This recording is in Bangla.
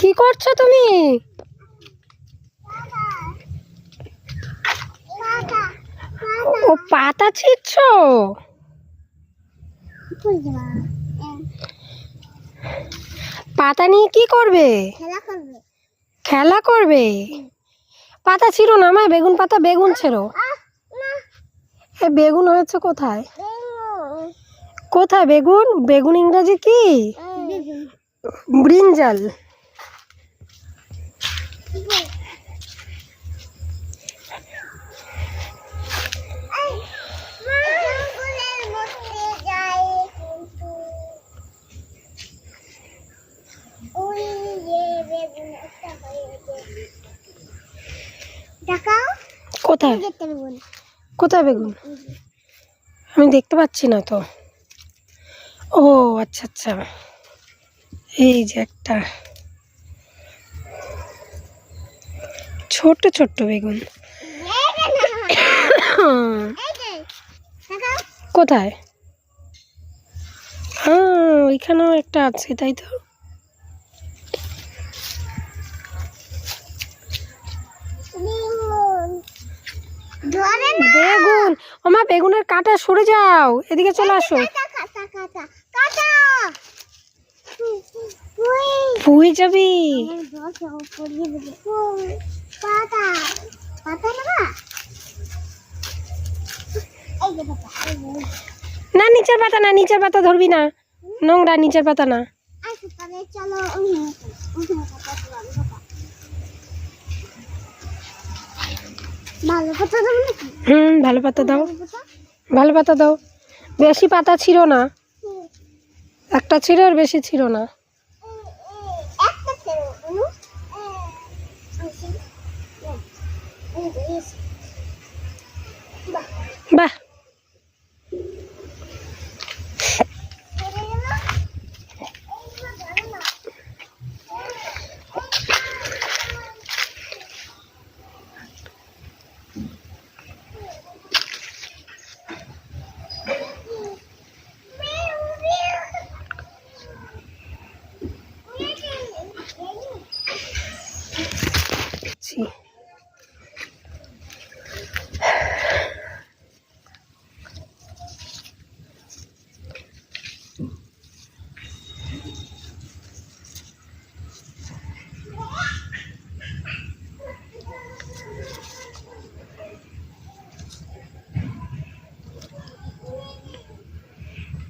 কি করছো তুমি? ও পাতা ছিঁড়ছো? পাতা নিয়ে কি করবে? খেলা করবে। পাতা ছিঁড়ো না মা, বেগুন পাতা, বেগুন ছেড়ো। এ বেগুন হয়েছে কোথায়? কোথায় বেগুন? বেগুন ইংরেজি কি? ব্রিঞ্জাল। কোথায় কোথায় বেগুন? আমি দেখতে পাচ্ছি না তো। ও আচ্ছা আচ্ছা, এই যে একটা ছোট ছোট্ট বেগুন। কোথায়? হ্যাঁ, ওইখানেও একটা আছে, তাই তো। বেগুন, ওমা বেগুনের কাঁটা সরে যাও, এদিকে চলে আসো। পুই যাবি? না নিচের পাতা না, নিচের পাতা ধরবি না, নোংরা, নিচের পাতা না। ভালো পাতা দাও, ভালো পাতা দাও। বেশি পাতা ছিঁড়ো না, একটা ছিঁড়ো, আর বেশি ছিঁড়ো না। বাহ।